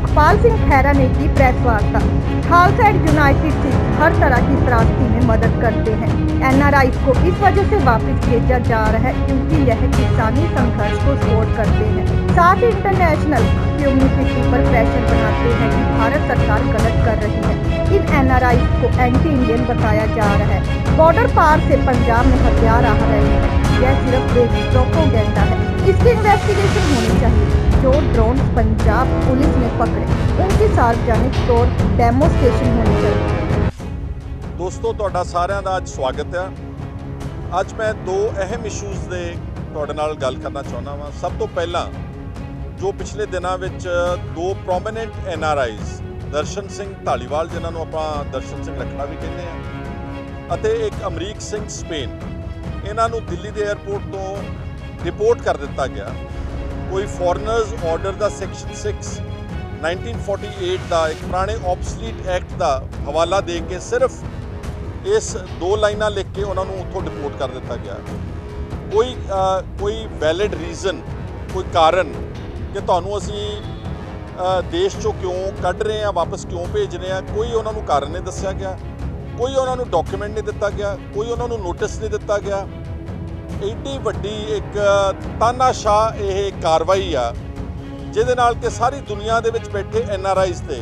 सुखपाल सिंह खैरा ने की प्रेस वार्ता। खालसा एड यूनाइटेड सिख हर तरह की त्रासदी में मदद करते हैं। एनआरआई को इस वजह से वापस भेजा जा रहा है क्योंकि यह किसानी संघर्ष को सपोर्ट करते हैं। साथ ही इंटरनेशनल कम्युनिटी पर प्रेशर बनाते हैं कि भारत सरकार गलत कर रही है। इन एनआरआई को एंटी इंडियन बताया जा रहा है। बॉर्डर पार से पंजाब में हथियार आ रहे हैं। यह सिर्फ एक प्रोपेगेंडा है। इसकी इन्वेस्टिगेशन होनी चाहिए। जो ड्रोन पंजाब पुलिस ने पकड़े उनकी सार्वजनिक तौर डेमोस्ट्रेशन होनी चाहिए। दोस्तों ਤੁਹਾਡਾ ਸਾਰਿਆਂ ਦਾ ਅੱਜ ਸਵਾਗਤ ਹੈ। ਅੱਜ ਮੈਂ ਦੋ ਅਹਿਮ ਇਸ਼ੂਜ਼ ਦੇ ਤੁਹਾਡੇ ਨਾਲ ਗੱਲ ਕਰਨਾ ਚਾਹੁੰਦਾ ਹਾਂ। ਸਭ ਤੋਂ ਪਹਿਲਾਂ ਜੋ ਪਿਛਲੇ ਦਿਨਾਂ ਵਿੱਚ ਦੋ ਪ੍ਰੋਮੀਨੈਂਟ ਐਨਆਰਆਈਜ਼ ਦਰਸ਼ਨ ਸਿੰਘ ਢਾਲੀਵਾਲ ਜਿਨ੍ਹਾਂ ਨੂੰ ਆਪਾਂ ਦਰਸ਼ਨ ਸਿੰਘ ਰਖੜਾ ਵੀ ਕਹਿੰਦੇ ਆ ਅਤੇ ਇੱਕ ਅਮਰੀਕ ਸਿੰਘ ਸਪੇਨ, ਇਹਨਾਂ ਨੂੰ ਦਿੱਲੀ ਦੇ 에ਅਰਪੋਰਟ ਤੋਂ ਰਿਪੋਰਟ ਕਰ ਦਿੱਤਾ ਗਿਆ। ਕੋਈ ਫੋਰਨਰਸ ਆਰਡਰ ਦਾ ਸੈਕਸ਼ਨ 6 1948 ਦਾ ਇੱਕ ਪੁਰਾਣੇ ਆਬਸਲੀਟ ਐਕਟ ਦਾ ਹਵਾਲਾ ਦੇ ਕੇ ਸਿਰਫ ਇਸ ਦੋ ਲਾਈਨਾਂ ਲਿਖ ਕੇ ਉਹਨਾਂ ਨੂੰ ਉੱਥੋਂ ਡਿਪੋਰਟ ਕਰ ਦਿੱਤਾ ਗਿਆ। ਕੋਈ ਵੈਲਿਡ ਰੀਜ਼ਨ, ਕੋਈ ਕਾਰਨ ਕਿ ਤੁਹਾਨੂੰ ਅਸੀਂ ਦੇਸ਼ 'ਚੋਂ ਕਿਉਂ ਕੱਢ ਰਹੇ ਹਾਂ, ਵਾਪਸ ਕਿਉਂ ਭੇਜ ਰਹੇ ਹਾਂ, ਕੋਈ ਉਹਨਾਂ ਨੂੰ ਕਾਰਨ ਨਹੀਂ ਦੱਸਿਆ ਗਿਆ। ਕੋਈ ਉਹਨਾਂ ਨੂੰ ਡਾਕੂਮੈਂਟ ਨਹੀਂ ਦਿੱਤਾ ਗਿਆ। ਕੋਈ ਉਹਨਾਂ ਨੂੰ ਨੋਟਿਸ ਨਹੀਂ ਦਿੱਤਾ ਗਿਆ। ਐਡੀ ਵੱਡੀ ਇੱਕ ਤਾਨਾਸ਼ਾਹ ਇਹ ਕਾਰਵਾਈ ਆ ਜਿਹਦੇ ਨਾਲ ਕਿ ਸਾਰੀ ਦੁਨੀਆ ਦੇ ਵਿੱਚ ਬੈਠੇ ਐਨਆਰਆਈਜ਼ ਤੇ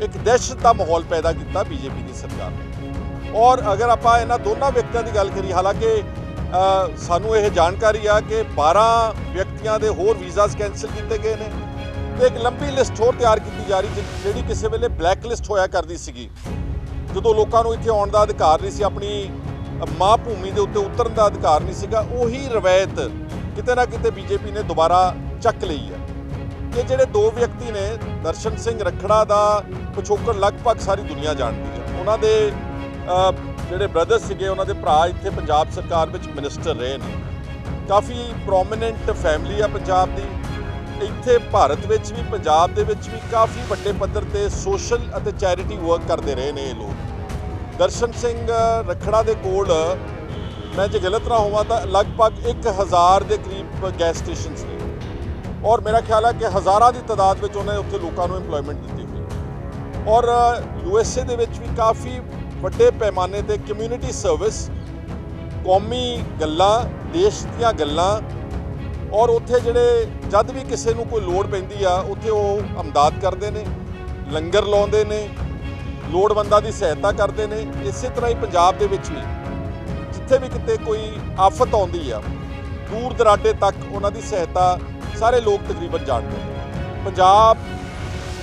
ਇੱਕ ਦਹਿਸ਼ਤ ਦਾ ਮਾਹੌਲ ਪੈਦਾ ਕੀਤਾ ਬੀਜੇਪੀ ਦੀ ਸਰਕਾਰ ਨੇ। ਔਰ ਅਗਰ ਆਪਾਂ ਇਹਨਾਂ ਦੋਨਾਂ ਵਿਅਕਤੀਆਂ ਦੀ ਗੱਲ ਕਰੀਏ, ਹਾਲਾਂਕਿ ਸਾਨੂੰ ਇਹ ਜਾਣਕਾਰੀ ਆ ਕਿ 12 ਵਿਅਕਤੀਆਂ ਦੇ ਹੋਰ ਵੀਜ਼ਾਸ ਕੈਂਸਲ ਕੀਤੇ ਗਏ ਨੇ ਤੇ ਇੱਕ ਲੰਬੀ ਲਿਸਟ ਹੋਰ ਤਿਆਰ ਕੀਤੀ ਜਾ ਰਹੀ ਜਿਹੜੀ ਕਿਸੇ ਵੇਲੇ ਬਲੈਕ ਲਿਸਟ ਹੋਇਆ ਕਰਦੀ ਸੀਗੀ। ਜਦੋਂ ਲੋਕਾਂ ਨੂੰ ਇੱਥੇ ਆਉਣ ਦਾ ਅਧਿਕਾਰ ਨਹੀਂ ਸੀ, ਆਪਣੀ ਮਾਂ ਭੂਮੀ ਦੇ ਉੱਤੇ ਉਤਰਨ ਦਾ ਅਧਿਕਾਰ ਨਹੀਂ ਸੀਗਾ, ਉਹੀ ਰਵਾਇਤ ਕਿਤੇ ਨਾ ਕਿਤੇ ਬੀਜੇਪੀ ਨੇ ਦੁਬਾਰਾ ਚੱਕ ਲਈ ਹੈ। ਇਹ ਜਿਹੜੇ ਦੋ ਵਿਅਕਤੀ ਨੇ, ਦਰਸ਼ਨ ਸਿੰਘ ਰਖੜਾ ਦਾ ਪਿਛੋਕੜ ਲਗਭਗ ਸਾਰੀ ਦੁਨੀਆ ਜਾਣਦੀ ਹੈ। ਉਹਨਾਂ ਦੇ ਜਿਹੜੇ ਬ੍ਰਦਰ ਸੀਗੇ, ਉਹਨਾਂ ਦੇ ਭਰਾ ਇੱਥੇ ਪੰਜਾਬ ਸਰਕਾਰ ਵਿੱਚ ਮਿਨਿਸਟਰ ਰਹੇ ਨੇ। ਕਾਫੀ ਪ੍ਰੋਮੀਨੈਂਟ ਫੈਮਿਲੀ ਆ ਪੰਜਾਬ ਦੀ। ਇੱਥੇ ਭਾਰਤ ਵਿੱਚ ਵੀ, ਪੰਜਾਬ ਦੇ ਵਿੱਚ ਵੀ ਕਾਫੀ ਵੱਡੇ ਪੱਧਰ ਤੇ ਸੋਸ਼ਲ ਅਤੇ ਚੈਰਿਟੀ ਵਰਕ ਕਰਦੇ ਰਹੇ ਨੇ ਇਹ ਲੋਕ। ਦਰਸ਼ਨ ਸਿੰਘ ਰਖੜਾ ਦੇ ਕੋਲ, ਮੈਂ ਜੇ ਗਲਤ ਨਾ ਹੋਵਾਂ ਤਾਂ ਲਗਭਗ 1000 ਦੇ ਕਰੀਬ ਗੈਸ ਸਟੇਸ਼ਨਸ ਨੇ ਔਰ ਮੇਰਾ ਖਿਆਲ ਹੈ ਕਿ ਹਜ਼ਾਰਾਂ ਦੀ ਤਾਦਾਦ ਵਿੱਚ ਉਹਨੇ ਉੱਥੇ ਲੋਕਾਂ ਨੂੰ ਇੰਪਲੋਇਮੈਂਟ ਦਿੱਤੀ ਹੋਈ। ਔਰ USA ਦੇ ਵਿੱਚ ਵੀ ਕਾਫੀ ਵੱਡੇ ਪੈਮਾਨੇ ਤੇ ਕਮਿਊਨਿਟੀ ਸਰਵਿਸ, ਕੌਮੀ ਗੱਲਾਂ, ਦੇਸ਼ ਦੀਆਂ ਗੱਲਾਂ, ਔਰ ਉੱਥੇ ਜਿਹੜੇ ਜਦ ਵੀ ਕਿਸੇ ਨੂੰ ਕੋਈ ਲੋੜ ਪੈਂਦੀ ਆ ਉੱਥੇ ਉਹ ਇਮਦਾਦ ਕਰਦੇ ਨੇ, ਲੰਗਰ ਲਾਉਂਦੇ ਨੇ, ਲੋੜਵੰਦਾਂ ਦੀ ਸਹਾਇਤਾ ਕਰਦੇ ਨੇ। ਇਸੇ ਤਰ੍ਹਾਂ ਹੀ ਪੰਜਾਬ ਦੇ ਵਿੱਚ ਵੀ ਜਿੱਥੇ ਵੀ ਕਿਤੇ ਕੋਈ ਆਫਤ ਆਉਂਦੀ ਆ, ਦੂਰ ਦਰਾਡੇ ਤੱਕ ਉਹਨਾਂ ਦੀ ਸਹਾਇਤਾ ਸਾਰੇ ਲੋਕ ਤਕਰੀਬਨ ਜਾਣਦੇ ਨੇ। ਪੰਜਾਬ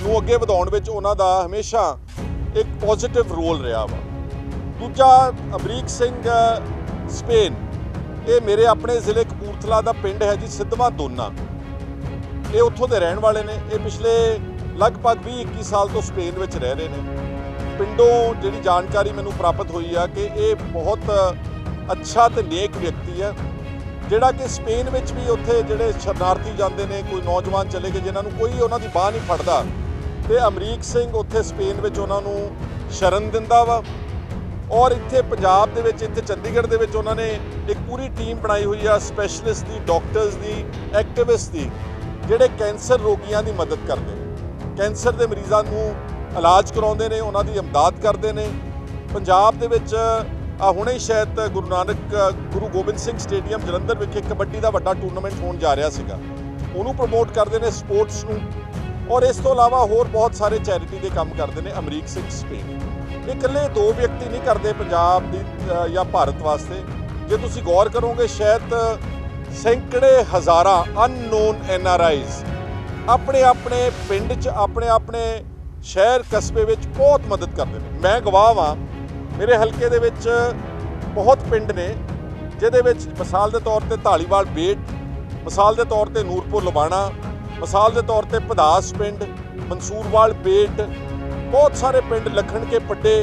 ਨੂੰ ਅੱਗੇ ਵਧਾਉਣ ਵਿੱਚ ਉਹਨਾਂ ਦਾ ਹਮੇਸ਼ਾ ਇੱਕ ਪੋਜ਼ਿਟਿਵ ਰੋਲ ਰਿਹਾ ਵਾ। ਦੂਜਾ, ਅਮਰੀਕ ਸਿੰਘ ਸਪੇਨ, ਇਹ ਮੇਰੇ ਆਪਣੇ ਜ਼ਿਲ੍ਹੇ ਕਪੂਰਥਲਾ ਦਾ ਪਿੰਡ ਹੈ ਜੀ, ਸਿੱਧਵਾਂ ਦੋਨਾ। ਇਹ ਉੱਥੋਂ ਦੇ ਰਹਿਣ ਵਾਲੇ ਨੇ। ਇਹ ਪਿਛਲੇ ਲਗਭਗ 20-21 ਸਾਲ ਤੋਂ ਸਪੇਨ ਵਿੱਚ ਰਹਿ ਰਹੇ ਨੇ। ਪਿੰਡੋਂ ਜਿਹੜੀ ਜਾਣਕਾਰੀ ਮੈਨੂੰ ਪ੍ਰਾਪਤ ਹੋਈ ਆ ਕਿ ਇਹ ਬਹੁਤ ਅੱਛਾ ਤੇ ਨੇਕ ਵਿਅਕਤੀ ਹੈ, ਜਿਹੜਾ ਕਿ ਸਪੇਨ ਵਿੱਚ ਵੀ ਉੱਥੇ ਜਿਹੜੇ ਸ਼ਰਨਾਰਥੀ ਜਾਂਦੇ ਨੇ, ਕੋਈ ਨੌਜਵਾਨ ਚਲੇ ਗਏ ਜਿਨ੍ਹਾਂ ਨੂੰ ਕੋਈ ਉਹਨਾਂ ਦੀ ਬਾਹ ਨਹੀਂ ਫੜਦਾ, ਤੇ ਅਮਰੀਕ ਸਿੰਘ ਉੱਥੇ ਸਪੇਨ ਵਿੱਚ ਉਹਨਾਂ ਨੂੰ ਸ਼ਰਨ ਦਿੰਦਾ ਵਾ। ਔਰ ਇੱਥੇ ਪੰਜਾਬ ਦੇ ਵਿੱਚ, ਇੱਥੇ ਚੰਡੀਗੜ੍ਹ ਦੇ ਵਿੱਚ ਉਹਨਾਂ ਨੇ ਇੱਕ ਪੂਰੀ ਟੀਮ ਬਣਾਈ ਹੋਈ ਆ, ਸਪੈਸ਼ਲਿਸਟ ਦੀ, ਡਾਕਟਰਸ ਦੀ, ਐਕਟਿਵਿਸਟ ਦੀ, ਜਿਹੜੇ ਕੈਂਸਰ ਰੋਗੀਆਂ ਦੀ ਮਦਦ ਕਰਦੇ ਨੇ, ਕੈਂਸਰ ਦੇ ਮਰੀਜ਼ਾਂ ਨੂੰ ਇਲਾਜ ਕਰਾਉਂਦੇ ਨੇ, ਉਹਨਾਂ ਦੀ ਇਮਦਾਦ ਕਰਦੇ ਨੇ। ਪੰਜਾਬ ਦੇ ਵਿੱਚ ਹੁਣੇ ਸ਼ਾਇਦ ਗੁਰੂ ਗੋਬਿੰਦ ਸਿੰਘ ਸਟੇਡੀਅਮ ਜਲੰਧਰ ਵਿਖੇ ਕਬੱਡੀ ਦਾ ਵੱਡਾ ਟੂਰਨਾਮੈਂਟ ਹੋਣ ਜਾ ਰਿਹਾ ਸੀਗਾ, ਉਹਨੂੰ ਪ੍ਰਮੋਟ ਕਰਦੇ ਨੇ, ਸਪੋਰਟਸ ਨੂੰ। ਔਰ ਇਸ ਤੋਂ ਇਲਾਵਾ ਹੋਰ ਬਹੁਤ ਸਾਰੇ ਚੈਰਿਟੀ ਦੇ ਕੰਮ ਕਰਦੇ ਨੇ ਅਮਰੀਕ ਸਿੰਘ ਸਪੇਨ। ਇਹ ਇਕੱਲੇ ਦੋ ਵਿਅਕਤੀ ਨਹੀਂ ਕਰਦੇ ਪੰਜਾਬ ਦੀ ਜਾਂ ਭਾਰਤ ਵਾਸਤੇ। ਜੇ ਤੁਸੀਂ ਗੌਰ ਕਰੋਗੇ, ਸ਼ਾਇਦ ਸੈਂਕੜੇ ਹਜ਼ਾਰਾਂ ਅਨਨੋਨ ਐਨਆਰਆਈਜ਼ ਆਪਣੇ ਆਪਣੇ ਪਿੰਡ 'ਚ, ਆਪਣੇ ਆਪਣੇ ਸ਼ਹਿਰ ਕਸਬੇ ਵਿੱਚ ਬਹੁਤ ਮਦਦ ਕਰਦੇ ਨੇ। ਮੈਂ ਗਵਾਹ ਹਾਂ, ਮੇਰੇ ਹਲਕੇ ਦੇ ਵਿੱਚ ਬਹੁਤ ਪਿੰਡ ਨੇ ਜਿਹਦੇ ਵਿੱਚ ਮਿਸਾਲ ਦੇ ਤੌਰ ਤੇ ਢਾਲੀਵਾਲ ਬੇਟ, ਮਿਸਾਲ ਦੇ ਤੌਰ ਤੇ ਨੂਰਪੁਰ ਲੁਬਾਣਾ, ਮਿਸਾਲ ਦੇ ਤੌਰ ਤੇ ਪਦਾਸ ਪਿੰਡ, ਮਨਸੂਰਵਾਲ ਬੇਟ, ਬਹੁਤ ਸਾਰੇ ਪਿੰਡ, ਲਖਣ ਕੇ ਪੱਡੇ।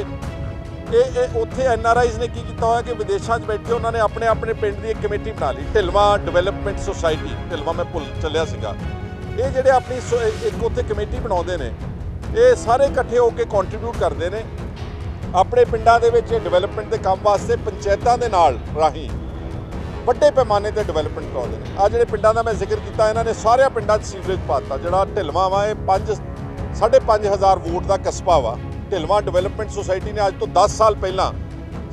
ਇਹ ਉੱਥੇ ਐਨਆਰਆਈਜ਼ ਨੇ ਕੀ ਕੀਤਾ ਹੋਇਆ ਕਿ ਵਿਦੇਸ਼ਾਂ 'ਚ ਬੈਠੇ ਉਹਨਾਂ ਨੇ ਆਪਣੇ ਆਪਣੇ ਪਿੰਡ ਦੀ ਇੱਕ ਕਮੇਟੀ ਬਣਾ ਲਈ, ਢਿਲਵਾਂ ਡਿਵੈਲਪਮੈਂਟ ਸੁਸਾਇਟੀ, ਢਿਲਵਾਂ ਮੈਂ ਭੁੱਲ ਚੱਲਿਆ ਸੀਗਾ। ਇਹ ਜਿਹੜੇ ਆਪਣੀ ਇੱਕ ਉੱਥੇ ਕਮੇਟੀ ਬਣਾਉਂਦੇ ਨੇ, ਇਹ ਸਾਰੇ ਇਕੱਠੇ ਹੋ ਕੇ ਕੰਟਰੀਬਿਊਟ ਕਰਦੇ ਨੇ ਆਪਣੇ ਪਿੰਡਾਂ ਦੇ ਵਿੱਚ ਡਿਵੈਲਪਮੈਂਟ ਦੇ ਕੰਮ ਵਾਸਤੇ। ਪੰਚਾਇਤਾਂ ਦੇ ਨਾਲ ਰਾਹੀਂ ਵੱਡੇ ਪੈਮਾਨੇ ਤੇ ਡਿਵੈਲਪਮੈਂਟ ਕਰਾਉਂਦੇ ਨੇ। ਆ ਜਿਹੜੇ ਪਿੰਡਾਂ ਦਾ ਮੈਂ ਜ਼ਿਕਰ ਕੀਤਾ, ਇਹਨਾਂ ਨੇ ਸਾਰਿਆਂ ਪਿੰਡਾਂ 'ਚ ਸੀਵਰੇਜ ਪਾਤਾ। ਜਿਹੜਾ ਢਿਲਵਾਂ ਵਾ, ਇਹ 5 5,500 ਵੋਟ ਦਾ ਕਸਬਾ ਵਾ। ਢਿਲਵਾਂ ਡਿਵੈਲਪਮੈਂਟ ਸੁਸਾਇਟੀ ਨੇ ਅੱਜ ਤੋਂ 10 ਸਾਲ ਪਹਿਲਾਂ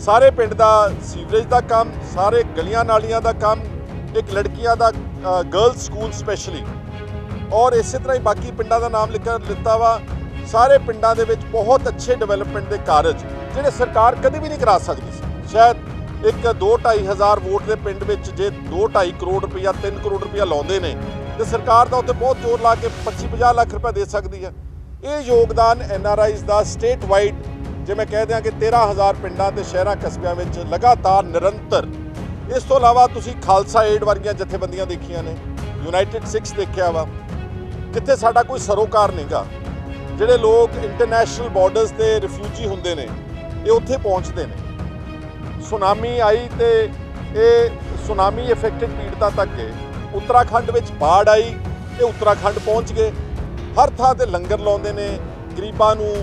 ਸਾਰੇ ਪਿੰਡ ਦਾ ਸੀਵਰੇਜ ਦਾ ਕੰਮ, ਸਾਰੇ ਗਲੀਆਂ ਨਾਲੀਆਂ ਦਾ ਕੰਮ, ਇੱਕ ਲੜਕੀਆਂ ਦਾ ਗਰਲਸ ਸਕੂਲ ਸਪੈਸ਼ਲੀ, ਔਰ ਇਸੇ ਤਰ੍ਹਾਂ ਹੀ ਬਾਕੀ ਪਿੰਡਾਂ ਦਾ ਨਾਮ ਲਿੱਤਾ ਵਾ। ਸਾਰੇ ਪਿੰਡਾਂ ਦੇ ਵਿੱਚ ਬਹੁਤ ਅੱਛੇ ਡਿਵੈਲਪਮੈਂਟ ਦੇ ਕਾਰਜ ਜਿਹੜੇ ਸਰਕਾਰ ਕਦੇ ਵੀ ਨਹੀਂ ਕਰਾ ਸਕਦੀ ਸੀ। ਸ਼ਾਇਦ ਇੱਕ 2-2.5 ਹਜ਼ਾਰ ਵੋਟ ਦੇ ਪਿੰਡ ਵਿੱਚ ਜੇ 2-2.5 ਕਰੋੜ ਰੁਪਈਆ 3 ਕਰੋੜ ਰੁਪਈਆ ਲਾਉਂਦੇ ਨੇ ਤੇ ਸਰਕਾਰ ਦਾ ਉੱਤੇ ਬਹੁਤ ਜ਼ੋਰ ਲਾ ਕੇ 25-50 ਲੱਖ ਰੁਪਏ ਦੇ ਸਕਦੀ ਹੈ। ਇਹ ਯੋਗਦਾਨ NRIs ਦਾ ਸਟੇਟ ਵਾਈਡ, ਜੇ ਮੈਂ ਕਹਿ ਦਿਆਂ ਕਿ 13,000 ਪਿੰਡਾਂ ਤੇ ਸ਼ਹਿਰਾਂ ਕਸਬਿਆਂ ਵਿੱਚ ਲਗਾਤਾਰ ਨਿਰੰਤਰ। ਇਸ ਤੋਂ ਇਲਾਵਾ ਤੁਸੀਂ ਖਾਲਸਾ ਏਡ ਵਰਗੀਆਂ ਜਥੇਬੰਦੀਆਂ ਦੇਖੀਆਂ ਨੇ, ਯੂਨਾਈਟਿਡ ਸਿੱਖਸ ਦੇਖਿਆ ਵਾ, ਕਿੱਥੇ ਸਾਡਾ ਕੋਈ ਸਰੋਕਾਰ ਨਹੀਂਗਾ। ਜਿਹੜੇ ਲੋਕ ਇੰਟਰਨੈਸ਼ਨਲ ਬਾਰਡਰਸ ਤੇ ਰਿਫਿਊਜੀ ਹੁੰਦੇ ਨੇ ਇਹ ਉੱਥੇ ਪਹੁੰਚਦੇ ਨੇ। ਸੁਨਾਮੀ ਆਈ ਤੇ ਇਹ ਸੁਨਾਮੀ ਇਫੈਕਟਡ ਪੀੜਤਾਂ ਤੱਕ ਗਏ। ਉੱਤਰਾਖੰਡ ਵਿੱਚ ਬਾੜ ਆਈ, ਇਹ ਉੱਤਰਾਖੰਡ ਪਹੁੰਚ ਗਏ। ਹਰ ਥਾਂ ਤੇ ਲੰਗਰ ਲਾਉਂਦੇ ਨੇ, ਗਰੀਬਾਂ ਨੂੰ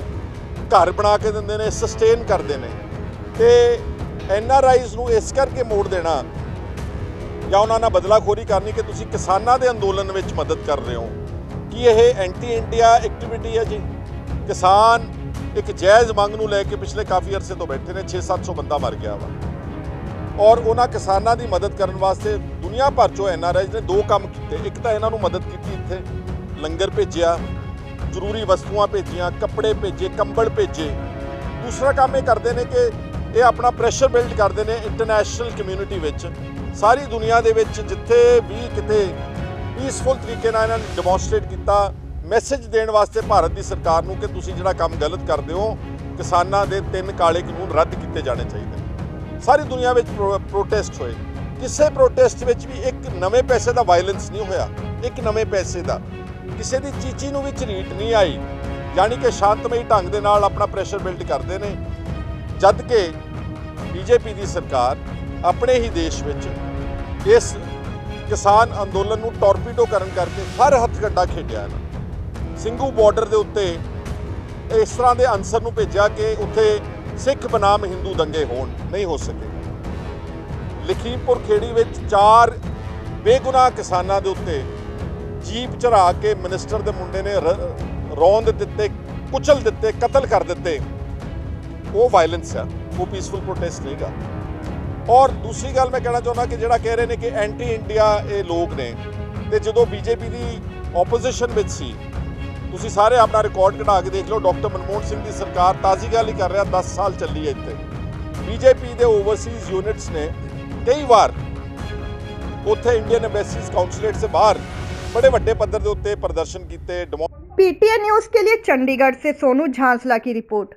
ਘਰ ਬਣਾ ਕੇ ਦਿੰਦੇ ਨੇ, ਸਸਟੇਨ ਕਰਦੇ ਨੇ। ਤੇ NRIs ਨੂੰ ਇਸ ਕਰਕੇ ਮੋੜ ਦੇਣਾ ਜਾਂ ਉਹਨਾਂ ਨਾਲ ਬਦਲਾਖੋਰੀ ਕਰਨੀ ਕਿ ਤੁਸੀਂ ਕਿਸਾਨਾਂ ਦੇ ਅੰਦੋਲਨ ਵਿੱਚ ਮਦਦ ਕਰ ਰਹੇ ਹੋ, ਕੀ ਇਹ ਐਂਟੀ ਇੰਡੀਆ ਐਕਟੀਵਿਟੀ ਹੈ ਜੀ? ਕਿਸਾਨ ਇੱਕ ਜਾਇਜ਼ ਮੰਗ ਨੂੰ ਲੈ ਕੇ ਪਿਛਲੇ ਕਾਫੀ ਅਰਸੇ ਤੋਂ ਬੈਠੇ ਨੇ। 600-700 ਬੰਦਾ ਮਰ ਗਿਆ ਵਾ, ਔਰ ਉਹਨਾਂ ਕਿਸਾਨਾਂ ਦੀ ਮਦਦ ਕਰਨ ਵਾਸਤੇ ਦੁਨੀਆ ਭਰ ਚੋਂ NRIs ਨੇ 2 ਕੰਮ ਕੀਤੇ। ਇੱਕ ਤਾਂ ਇਹਨਾਂ ਨੂੰ ਮਦਦ ਕੀਤੀ, ਇੱਥੇ ਲੰਗਰ ਭੇਜਿਆ, ਜ਼ਰੂਰੀ ਵਸਤੂਆਂ ਭੇਜੀਆਂ, ਕੱਪੜੇ ਭੇਜੇ, ਕੰਬਲ ਭੇਜੇ। ਦੂਸਰਾ ਕੰਮ ਇਹ ਕਰਦੇ ਨੇ ਕਿ ਇਹ ਆਪਣਾ ਪ੍ਰੈਸ਼ਰ ਬਿਲਡ ਕਰਦੇ ਨੇ ਇੰਟਰਨੈਸ਼ਨਲ ਕਮਿਊਨਿਟੀ ਵਿੱਚ, ਸਾਰੀ ਦੁਨੀਆ ਦੇ ਵਿੱਚ ਜਿੱਥੇ ਵੀ ਕਿਤੇ ਪੀਸਫੁਲ ਤਰੀਕੇ ਨਾਲ ਇਹਨਾਂ ਨੇ ਡੈਮੋਨਸਟ੍ਰੇਟ ਕੀਤਾ, ਮੈਸੇਜ ਦੇਣ ਵਾਸਤੇ ਭਾਰਤ ਦੀ ਸਰਕਾਰ ਨੂੰ ਕਿ ਤੁਸੀਂ ਜਿਹੜਾ ਕੰਮ ਗਲਤ ਕਰਦੇ ਹੋ, ਕਿਸਾਨਾਂ ਦੇ 3 ਕਾਲੇ ਕਾਨੂੰਨ ਰੱਦ ਕੀਤੇ ਜਾਣੇ ਚਾਹੀਦੇ ਨੇ। ਸਾਰੀ ਦੁਨੀਆ ਵਿੱਚ ਪ੍ਰੋਟੈਸਟ ਹੋਏ। ਕਿਸੇ ਪ੍ਰੋਟੈਸਟ ਵਿੱਚ ਵੀ ਇੱਕ ਨਵੇਂ ਪੈਸੇ ਦਾ ਵਾਇਲੈਂਸ ਨਹੀਂ ਹੋਇਆ, ਇੱਕ ਨਵੇਂ ਪੈਸੇ ਦਾ ਕਿਸੇ ਦੀ ਚੀਚੀ ਨੂੰ ਵੀ ਝਰੀਟ ਨਹੀਂ ਆਈ। ਯਾਨੀ ਕਿ ਸ਼ਾਂਤਮਈ ਢੰਗ ਦੇ ਨਾਲ ਆਪਣਾ ਪ੍ਰੈਸ਼ਰ ਬਿਲਡ ਕਰਦੇ ਨੇ। ਜਦ ਕਿ BJP ਦੀ ਸਰਕਾਰ ਆਪਣੇ ਹੀ ਦੇਸ਼ ਵਿੱਚ ਇਸ ਕਿਸਾਨ ਅੰਦੋਲਨ ਨੂੰ ਟੋਰਪੀਡੋ ਕਰਨ ਕਰਕੇ ਹਰ ਹੱਥਕੰਡਾ ਖੇਡਿਆ ਇਹਨਾਂ। ਸਿੰਘੂ ਬਾਰਡਰ ਦੇ ਉੱਤੇ ਇਸ ਤਰ੍ਹਾਂ ਦੇ ਅਨਸਰ ਨੂੰ ਭੇਜਿਆ ਕਿ ਉੱਥੇ ਸਿੱਖ ਬਨਾਮ ਹਿੰਦੂ ਦੰਗੇ ਹੋਣ, ਨਹੀਂ ਹੋ ਸਕੇ। ਲਖੀਮਪੁਰ ਖੇੜੀ ਵਿੱਚ 4 ਬੇਗੁਨਾਹ ਕਿਸਾਨਾਂ ਦੇ ਉੱਤੇ ਜੀਪ ਚੜਾ ਕੇ ਮਿਨਿਸਟਰ ਦੇ ਮੁੰਡੇ ਨੇ ਰੌਂਦ ਦਿੱਤੇ, ਕੁਚਲ ਦਿੱਤੇ, ਕਤਲ ਕਰ ਦਿੱਤੇ। ਉਹ ਵਾਇਲੈਂਸ ਆ, ਉਹ ਪੀਸਫੁਲ ਪ੍ਰੋਟੈਸਟ ਨਹੀਂਗਾ। ਔਰ ਦੂਸਰੀ ਗੱਲ ਮੈਂ ਕਹਿਣਾ ਚਾਹੁੰਦਾ ਕਿ ਜਿਹੜਾ ਕਹਿ ਰਹੇ ਨੇ ਕਿ ਐਂਟੀ ਇੰਡੀਆ ਇਹ ਲੋਕ ਨੇ, ਤੇ ਜਦੋਂ BJP ਦੀ ਆਪੋਜੀਸ਼ਨ ਵਿੱਚ ਸੀ, ਤੁਸੀਂ ਸਾਰੇ ਆਪਣਾ ਰਿਕਾਰਡ ਕਢਾ ਕੇ ਦੇਖ ਲਓ। ਡਾਕਟਰ ਮਨਮੋਹਨ ਸਿੰਘ ਦੀ ਸਰਕਾਰ ਤਾਜ਼ੀ ਗੱਲ ਹੀ ਕਰ ਰਿਹਾ, 10 ਸਾਲ ਚੱਲੀ ਹੈ ਇੱਥੇ। BJP ਦੇ ਓਵਰਸੀਜ਼ ਯੂਨਿਟਸ ਨੇ ਕਈ ਵਾਰ ਉੱਥੇ ਇੰਡੀਅਨ ਐम्बेसीज काउंसलेट से बाहर बड़े ਵੱਡੇ पद्धर के उत्ते प्रदर्शन किए। PTN न्यूज के लिए चंडीगढ़ से सोनू झांसला की रिपोर्ट।